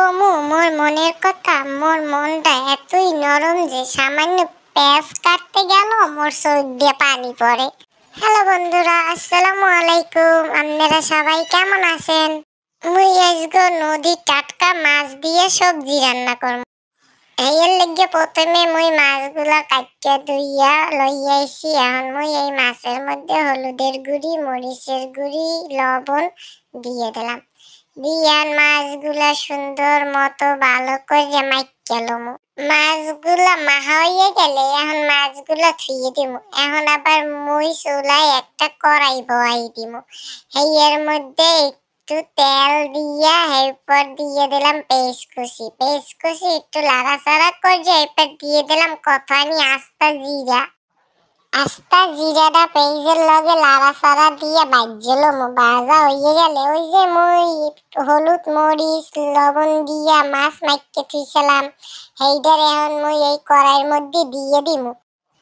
কমু মোর মনের কথা। মোর মনটা এতই নরম যে সামান্য পেঁয়াজ কাটতে গেল মোর চোখ দিয়ে পানি পড়ে। হ্যালো বন্ধুরা, আসসালামু আলাইকুম। আপনারা সবাই কেমন আছেন? মুই আজকে নদীর টাটকা মাছ দিয়ে সবজি রান্না করব। এর লেগে প্রথমে মুই মাছগুলা কাটিয়া ধুইয়া লইয়া আইছি। এখন মুই এই মাছের মধ্যে হলুদের গুঁড়ি, মরিচের গুঁড়ি, লবণ দিয়ে দিলাম। দিয়া মাছগুলা সুন্দর মতো ভালো করে মাখিয়ে লমু। মাছগুলা মাখা হয়ে গেলে এখন মাছগুলা ধুয়ে দিমু। এখন আবার মুই চুলায় একটা কড়াই বসাই দিমু। এর মধ্যে একটু তেল দিয়া এরপর দিয়ে দিলাম পেঁয়াজ কুচি একটু লাড়াচাড়া করে এরপর দিয়ে দিলাম কতখানি আস্তা জিরাটা পেঁয়াজের লগে লাড়াচাড়া দিয়ে ভাজে লমু। ভাজা হয়ে গেলে ওই যে মুই হলুদ মরিচ লবণ দিয়া মাছ মাখিয়ে থুইছিলাম সেইটার এখন মুই এই কড়াইয়ের মধ্যে দিয়ে দিমু।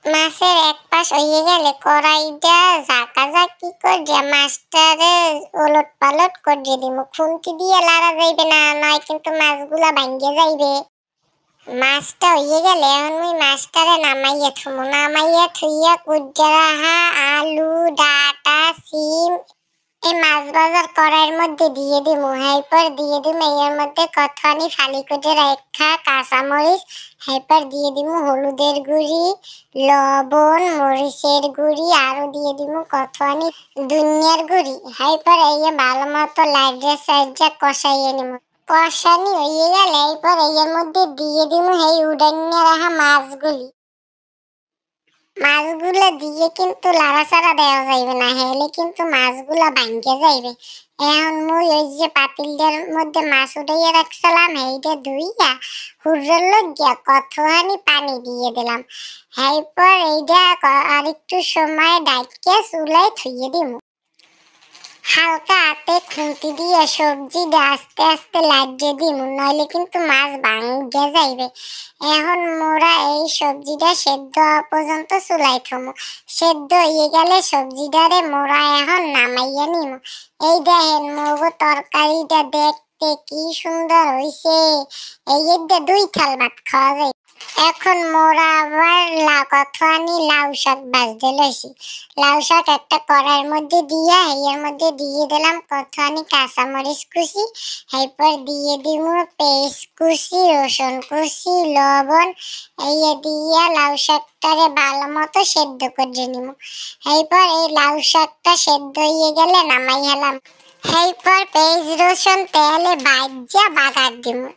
মাছের এক পাশ হয়ে গেলে কড়াইটা ঝাঁকাঝাঁকি করে মাছটারে ওলট পালট করে দিমু। খুন্তি দিয়ে লাড়া যাইবে না, নয় কিন্তু মাছগুলা ভাঙ্গে যাইবে। মাছটা হয়ে গেলে এখন মুই মাছটারে নামাইয়া থুমু। নামাইয়া থুইয়া কুজ্জা রাখা আলু, ডাঁটা, সিম এই মাছ ভাজার কড়াইয়ের মধ্যে দিয়ে দিমু। এরপর দিয়ে দিমু এর মধ্যে কতখানি ফালি করে রাখা কাঁচামরিচ। এরপর দিয়ে দিমু হলুদের গুঁড়ি, লবণ, মরিচের গুঁড়ি, আরো দিয়ে দিমু কতখানি ধনিয়ার গুঁড়ি। এরপর এই ভালো মতো লাইটে সাইডে কষাইয়ে নিমু। কষানি হয়ে গেলে এরপর এর মধ্যে দিয়ে দিমু এই উড়াইয়া রাখা মাছগুলা দিয়ে কিন্তু লাড়াচাড়া দেওয়া যাইবে না, হেলে কিন্তু মাছগুলা ভাঙ্গে যাইবে। এখন মুই ওই যে পাতিলটার মধ্যে মাছ উঠাইয়া রাখছিলাম সেইটা ধুইয়া হুড়ের লইয়া কতখানি পানি দিয়ে দিলাম। এরপর এইটা আর একটু সময় ডাকিয়ে চুলায় থুইয়ে দিমু। হালকা হাতে খুন্তি দিয়ে সবজিটা আস্তে আস্তে লাগিয়ে দিমু, নইলে কিন্তু মাছ ভাঙ্গে যাইবে। এখন মোরা এই সবজিটা সেদ্ধ হওয়া পর্যন্ত চুলাই থমু। সেদ্ধ হয়ে গেলে সবজিটারে মোরা এখন নামাইয়া নিমু। এই দেখেন মোগো তরকারিটা দেখতে কি সুন্দর হইছে। এই দুই থাল ভাত খাওয়া যায়। এখন মোরা আবার কতখানি লাউ শাক ভাজতে লইছি। লাউ শাক একটা কড়াইয়ের মধ্যে দিয়া এর মধ্যে দিয়ে দিলাম কতখানি কাঁচামরিচ কুচি। এরপর দিয়ে দিমু পেঁয়াজ কুচি, রসুন কুচি, লবণ। এই দিয়া লাউ শাকটারে ভালো মতো সেদ্ধ করে নিমু। এরপর এই লাউ শাকটা সেদ্ধ হয়ে গেলে নামাই হেলাম। এরপর পেঁয়াজ রসুন তেলে ভাজা বাগার দিমু।